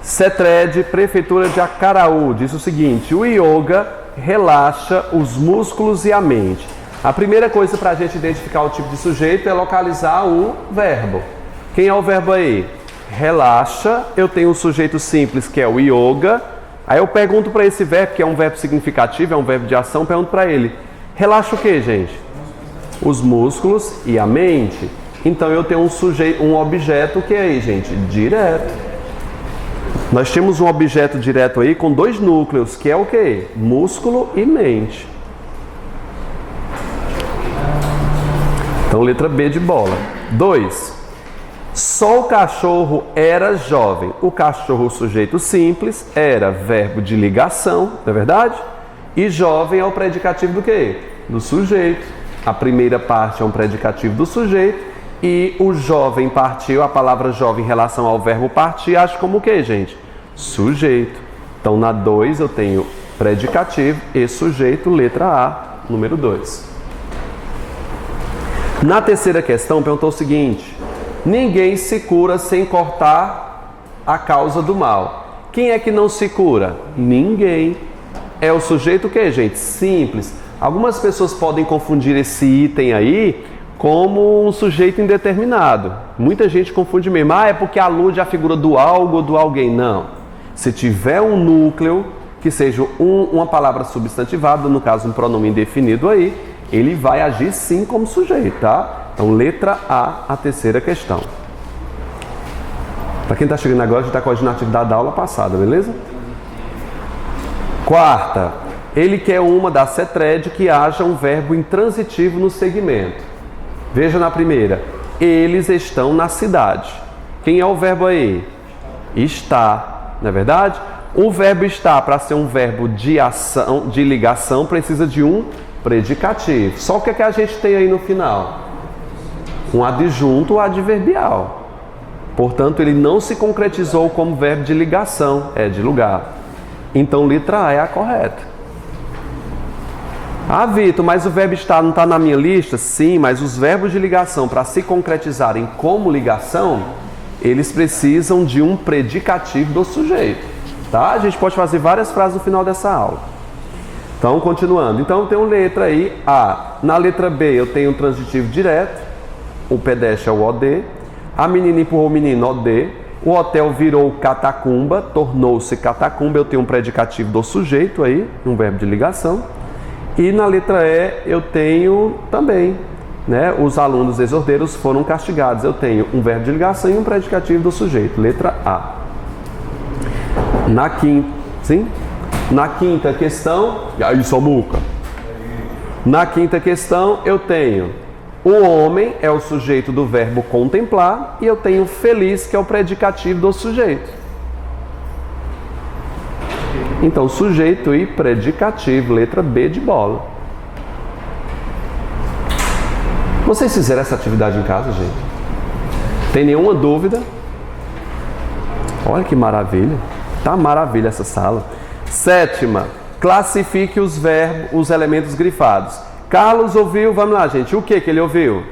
CETRED, Prefeitura de Acaraú, diz o seguinte: o yoga relaxa os músculos e a mente. A primeira coisa para a gente identificar o tipo de sujeito é localizar o verbo. Quem é o verbo aí? Relaxa. Eu tenho um sujeito simples que é o yoga. Aí eu pergunto para esse verbo, que é um verbo significativo, é um verbo de ação, pergunto para ele: relaxa o que, gente? Os músculos e a mente. Então eu tenho um objeto que é aí, gente? Direto. Nós temos um objeto direto aí com dois núcleos, que é o que? Músculo e mente. Então letra B de bola. 2. Só o cachorro era jovem. O cachorro, sujeito simples, era verbo de ligação, não é verdade? E jovem é o predicativo do quê? Do sujeito. A primeira parte é um predicativo do sujeito e o jovem partiu, a palavra jovem em relação ao verbo partir, acho como o quê, gente? Sujeito. Então na 2 eu tenho predicativo e sujeito, letra A, número 2. Na terceira questão perguntou o seguinte: ninguém se cura sem cortar a causa do mal. Quem é que não se cura? Ninguém. É o sujeito o quê, gente? Simples. Algumas pessoas podem confundir esse item aí como um sujeito indeterminado. Muita gente confunde mesmo. É porque alude à figura do algo ou do alguém. Não. Se tiver um núcleo que seja uma palavra substantivada, no caso um pronome indefinido aí, ele vai agir sim como sujeito, tá? Então letra A terceira questão. Para quem está chegando agora, a gente está com a atividade da aula passada, beleza? Quarta, ele quer uma da CETRED que haja um verbo intransitivo no segmento. Veja na primeira: eles estão na cidade. Quem é o verbo aí? Está, não é verdade? O verbo está, para ser um verbo de ação, de ligação, precisa de um predicativo. Só o que é que a gente tem aí no final? Um adjunto adverbial. Portanto, ele não se concretizou como verbo de ligação, é de lugar. Então, letra A é a correta. Ah, Vitor, mas o verbo estar não está na minha lista? Sim, mas os verbos de ligação, para se concretizarem como ligação, eles precisam de um predicativo do sujeito. Tá? A gente pode fazer várias frases no final dessa aula. Então, continuando. Então, eu tenho letra aí, A. Na letra B, eu tenho um transitivo direto. O pedestre é o OD. A menina empurrou o menino, OD. O hotel virou catacumba, tornou-se catacumba. Eu tenho um predicativo do sujeito aí, um verbo de ligação. E na letra E, eu tenho também, né? Os alunos desordeiros foram castigados. Eu tenho um verbo de ligação e um predicativo do sujeito. Letra A. Na quinta, sim? Na quinta questão, e aí, Samuca? Na quinta questão, eu tenho o homem é o sujeito do verbo contemplar e eu tenho feliz, que é o predicativo do sujeito. Então, sujeito e predicativo, letra B de bola. Vocês fizeram essa atividade em casa, gente? Tem nenhuma dúvida? Olha que maravilha. Tá maravilha essa sala. Sétima, classifique os verbos, os elementos grifados. Carlos ouviu, vamos lá, gente. O que ele ouviu?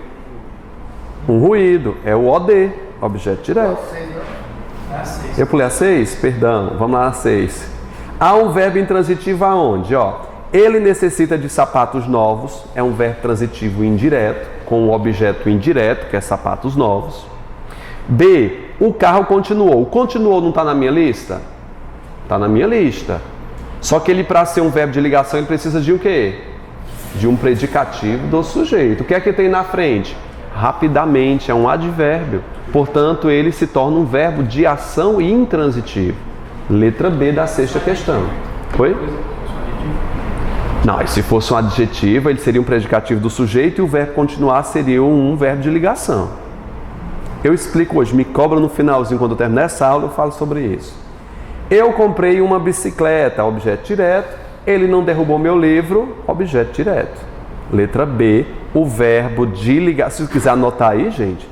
Um ruído. É o OD, objeto direto. Eu pulei a 6? Perdão, vamos lá a 6. Há um verbo intransitivo aonde? Ó, ele necessita de sapatos novos. É um verbo transitivo indireto, com o objeto indireto, que é sapatos novos. B, o carro continuou. O continuou não está na minha lista? Está na minha lista. Só que ele, para ser um verbo de ligação, ele precisa de o quê? De um predicativo do sujeito. O que é que tem na frente? Rapidamente, é um advérbio. Portanto, ele se torna um verbo de ação e intransitivo. Letra B da sexta questão. Foi? Não, e se fosse um adjetivo, ele seria um predicativo do sujeito e o verbo continuar seria um verbo de ligação. Eu explico hoje, me cobra no finalzinho, quando eu terminar essa aula, eu falo sobre isso. Eu comprei uma bicicleta, objeto direto. Ele não derrubou meu livro, objeto direto. Letra B, o verbo de ligação. Se quiser anotar aí, gente.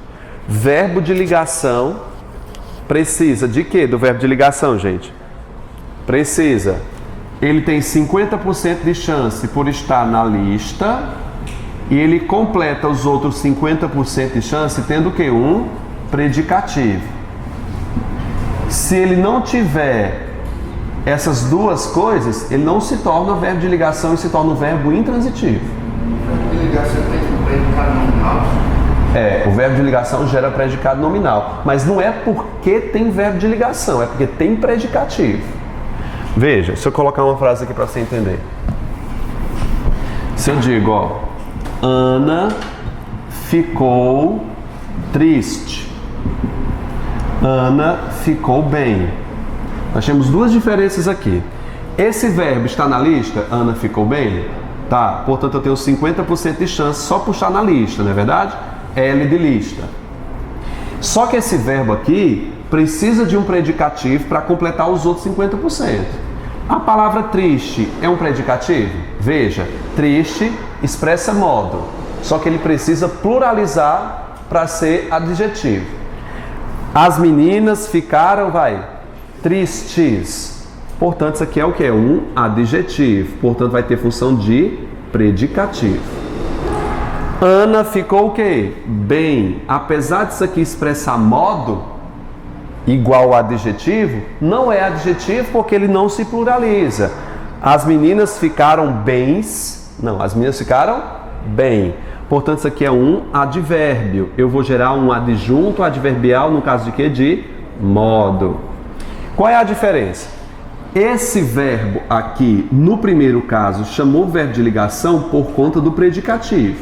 Verbo de ligação precisa de quê? Do verbo de ligação, gente? Precisa. Ele tem 50% de chance por estar na lista e ele completa os outros 50% de chance tendo o quê? Um predicativo. Se ele não tiver essas duas coisas, ele não se torna verbo de ligação e se torna um verbo intransitivo. O verbo de ligação tem um predicado nominal? O verbo de ligação gera predicado nominal, mas não é porque tem verbo de ligação, é porque tem predicativo. Veja, se eu colocar uma frase aqui para você entender. Se eu digo, ó, Ana ficou triste. Ana ficou bem. Nós temos duas diferenças aqui. Esse verbo está na lista, Ana ficou bem? Tá, portanto eu tenho 50% de chance só por estar na lista, não é verdade? L de lista. Só que esse verbo aqui precisa de um predicativo para completar os outros 50%. A palavra triste é um predicativo? Veja, triste expressa modo, só que ele precisa pluralizar para ser adjetivo. As meninas ficaram, tristes. Portanto, isso aqui é o que? Um adjetivo. Portanto, vai ter função de predicativo. Ana ficou o quê? Bem. Apesar disso aqui expressar modo igual ao adjetivo, não é adjetivo porque ele não se pluraliza. As meninas ficaram bens. Não, as meninas ficaram bem. Portanto, isso aqui é um advérbio. Eu vou gerar um adjunto adverbial, no caso de quê? De modo. Qual é a diferença? Esse verbo aqui, no primeiro caso, chamou verbo de ligação por conta do predicativo.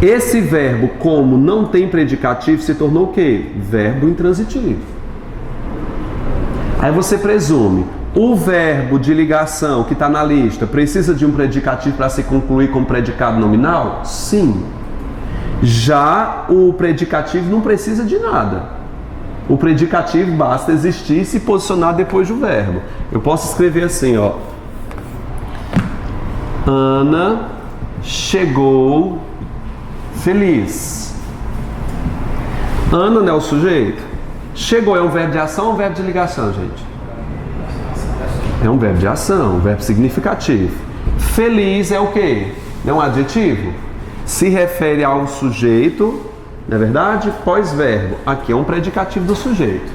Esse verbo, como não tem predicativo, se tornou o quê? Verbo intransitivo. Aí você presume, o verbo de ligação que está na lista precisa de um predicativo para se concluir com predicado nominal? Sim. Já o predicativo não precisa de nada. O predicativo basta existir e se posicionar depois do verbo. Eu posso escrever assim, ó. Ana chegou feliz. Ana não é o sujeito? Chegou é um verbo de ação ou um verbo de ligação, gente? É um verbo de ação, um verbo significativo. Feliz é o quê? É um adjetivo? Se refere ao sujeito, não é verdade? Pós-verbo. Aqui é um predicativo do sujeito.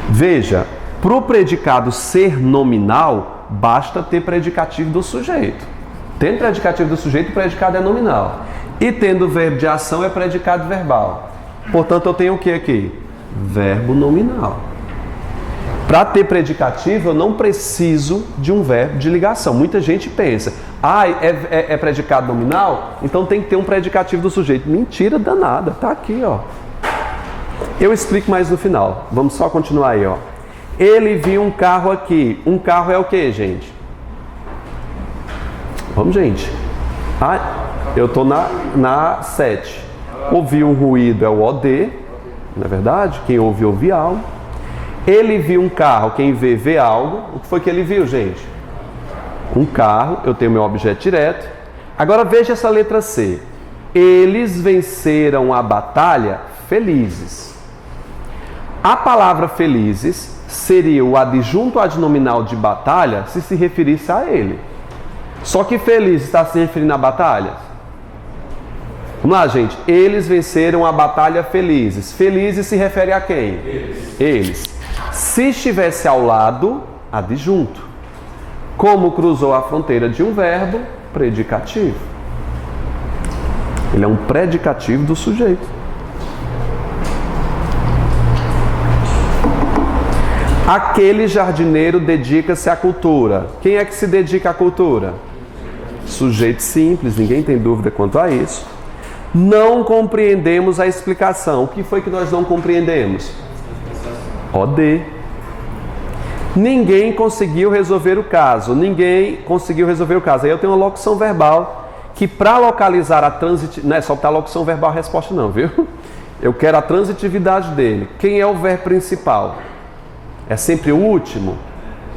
Veja, para o predicado ser nominal, basta ter predicativo do sujeito. Tendo predicativo do sujeito, o predicado é nominal. E tendo verbo de ação, é predicado verbal. Portanto, eu tenho o que aqui? Verbo nominal. Para ter predicativo, eu não preciso de um verbo de ligação. Muita gente pensa, é predicado nominal? Então tem que ter um predicativo do sujeito. Mentira danada, tá aqui, ó. Eu explico mais no final. Vamos só continuar aí, ó. Ele viu um carro aqui. Um carro é o que, gente? Vamos, gente. Eu tô na 7. Ouvir um ruído é o OD, não é verdade? Quem ouve, ouve algo. Ele viu um carro, quem vê algo. O que foi que ele viu, gente? Um carro, eu tenho meu objeto direto. Agora veja essa letra C. Eles venceram a batalha felizes. A palavra felizes seria o adjunto adnominal de batalha se referisse a ele. Só que feliz está se referindo à batalha? Vamos lá, gente. Eles venceram a batalha felizes. Felizes se refere a quem? Eles. Se estivesse ao lado, adjunto. Como cruzou a fronteira de um verbo, predicativo. Ele é um predicativo do sujeito. Aquele jardineiro dedica-se à cultura. Quem é que se dedica à cultura? Sujeito simples, ninguém tem dúvida quanto a isso. Não compreendemos a explicação. O que foi que nós não compreendemos? OD. Ninguém conseguiu resolver o caso. Ninguém conseguiu resolver o caso. Aí eu tenho uma locução verbal que, para localizar a transitividade, não é só botar a locução verbal a resposta não, viu? Eu quero a transitividade dele. Quem é o verbo principal? É sempre o último?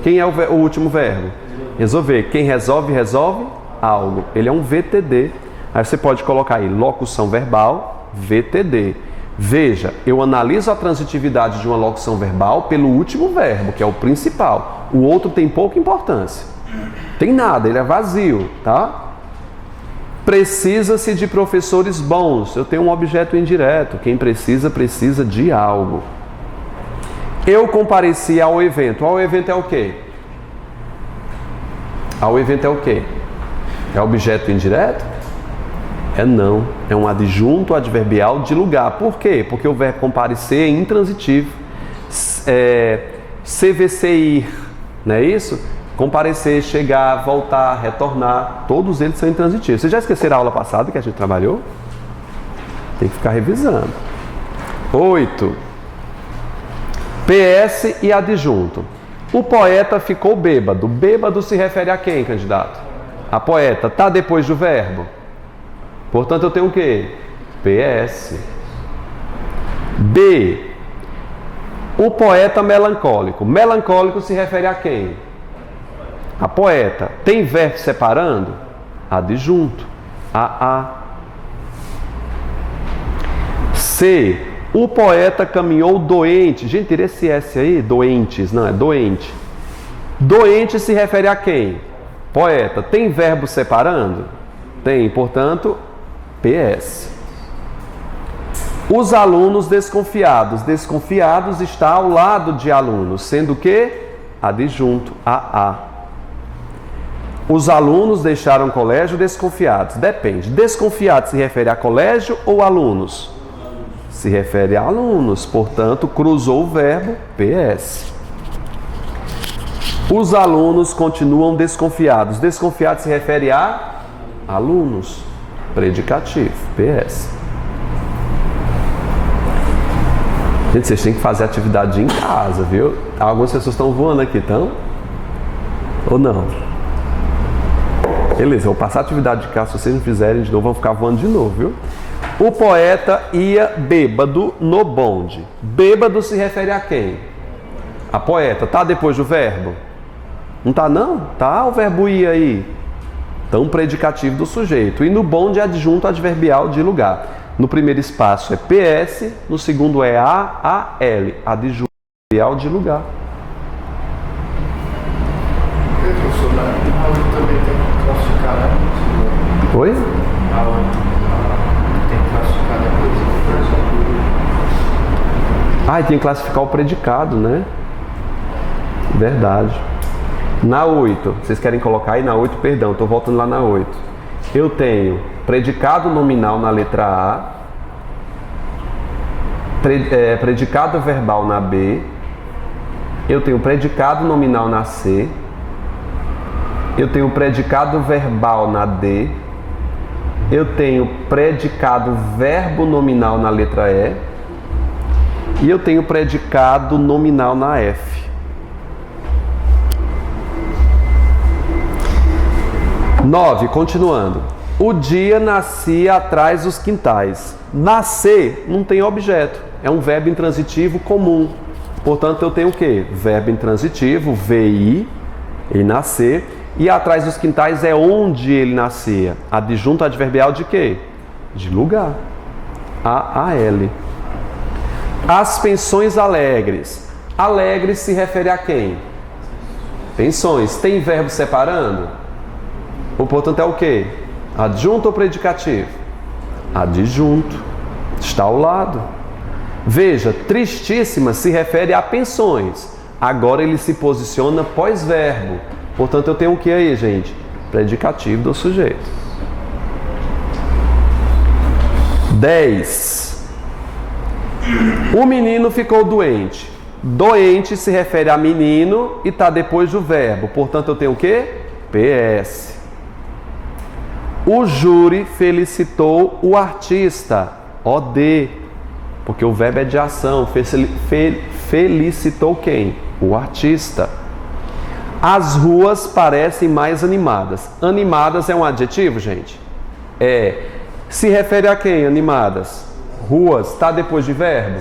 Quem é o último verbo? Resolver. Quem resolve, resolve algo. Ele é um VTD. Aí você pode colocar aí locução verbal, VTD. Veja, eu analiso a transitividade de uma locução verbal pelo último verbo, que é o principal. O outro tem pouca importância. Tem nada, ele é vazio, tá? Precisa-se de professores bons. Eu tenho um objeto indireto. Quem precisa, precisa de algo. Eu compareci ao evento. Ao evento é o quê? Ao evento é o quê? É objeto indireto? É não. É um adjunto adverbial de lugar. Por quê? Porque o verbo comparecer é intransitivo. CVC ir, não é isso? Comparecer, chegar, voltar, retornar, todos eles são intransitivos. Vocês já esqueceram a aula passada que a gente trabalhou? Tem que ficar revisando. 8. PS e adjunto. O poeta ficou bêbado. Bêbado se refere a quem, candidato? A poeta. Está depois do verbo. Portanto, eu tenho o quê? PS. B. O poeta melancólico. Melancólico se refere a quem? A poeta. Tem verbo separando? Adjunto. A. C. O poeta caminhou doente. Gente, tira esse S aí. Doentes. Não, é doente. Doente se refere a quem? Poeta. Tem verbo separando? Tem. Portanto, PS. Os alunos desconfiados. Desconfiados está ao lado de alunos, sendo que adjunto, a. Os alunos deixaram o colégio desconfiados. Depende. Desconfiado se refere a colégio ou alunos? Se refere a alunos. Portanto, cruzou o verbo PS. Os alunos continuam desconfiados. Desconfiado se refere a alunos. Predicativo. PS. Gente, vocês têm que fazer atividade em casa, viu? Algumas pessoas estão voando aqui, então? Ou não? Beleza, eu vou passar a atividade de casa. Se vocês não fizerem de novo, vão ficar voando de novo, viu? O poeta ia bêbado no bonde. Bêbado se refere a quem? A poeta. Tá depois do verbo? Não tá não? Tá o verbo ia aí. Então, predicativo do sujeito. E no bonde é adjunto adverbial de lugar. No primeiro espaço é PS, no segundo é AL, adjunto adverbial de lugar. Professor, na 8 também tem que classificar, né? Oi? Na 8 tem que classificar depois. Ah, e tem que classificar o predicado, né? Verdade. Na 8, vocês querem colocar aí na 8, perdão, estou voltando lá na 8. Eu tenho predicado nominal na letra A, predicado verbal na B, eu tenho predicado nominal na C, eu tenho predicado verbal na D, eu tenho predicado verbo nominal na letra E e eu tenho predicado nominal na F. 9, continuando. O dia nascia atrás dos quintais. Nascer não tem objeto, é um verbo intransitivo comum. Portanto, eu tenho o quê? Verbo intransitivo, VI, ele nascer. E atrás dos quintais é onde ele nascia. Adjunto adverbial de quê? De lugar. AL. As pensões alegres. Alegres se refere a quem? Pensões. Tem verbo separando? O portanto é o quê? Adjunto ou predicativo? Adjunto. Está ao lado. Veja, tristíssima se refere a pensões. Agora ele se posiciona pós-verbo. Portanto, eu tenho o que aí, gente? Predicativo do sujeito. 10. O menino ficou doente. Doente se refere a menino e está depois do verbo. Portanto, eu tenho o que? PS. O júri felicitou o artista. OD. Porque o verbo é de ação. Felicitou quem? O artista. As ruas parecem mais animadas. Animadas é um adjetivo, gente? É. Se refere a quem, animadas? Ruas. Está depois de verbo?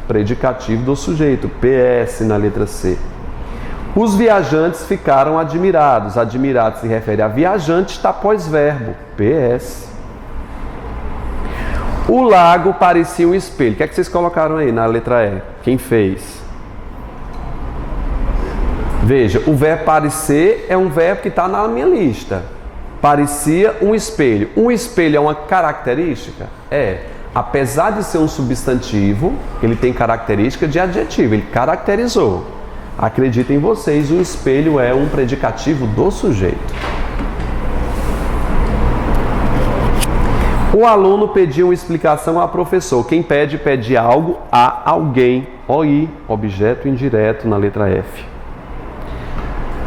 Predicativo do sujeito. PS na letra C. Os viajantes ficaram admirados. Admirado se refere a viajante, está pós-verbo. PS. O lago parecia um espelho. O que é que vocês colocaram aí na letra E? Quem fez? Veja, o verbo parecer é um verbo que está na minha lista. Parecia um espelho. Um espelho é uma característica? É. apesar de ser um substantivo, ele tem característica de adjetivo, ele caracterizou. Acreditem vocês, o espelho é um predicativo do sujeito. O aluno pediu uma explicação ao professor. Quem pede, pede algo a alguém. OI, objeto indireto na letra F.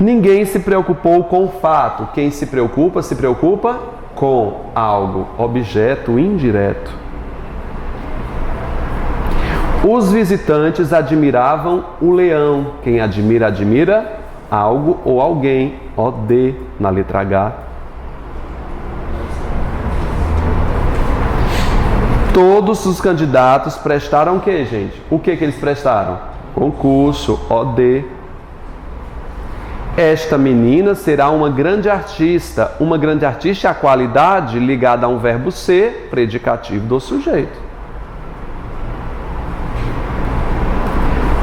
Ninguém se preocupou com o fato. Quem se preocupa com algo. Objeto indireto. Os visitantes admiravam o leão. Quem admira, admira algo ou alguém. OD na letra H. Todos os candidatos prestaram o que, gente? O que eles prestaram? Concurso, OD. Esta menina será uma grande artista. Uma grande artista é a qualidade ligada a um verbo ser, predicativo do sujeito.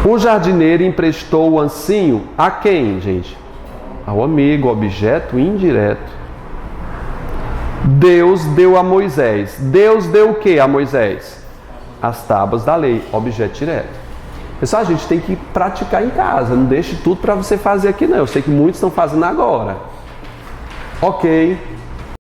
O jardineiro emprestou o ancinho a quem, gente? Ao amigo, objeto indireto. Deus deu a Moisés. Deus deu o que a Moisés? As tábuas da lei, objeto direto. Pessoal, a gente tem que praticar em casa, não deixe tudo para você fazer aqui não. Eu sei que muitos estão fazendo agora. Ok.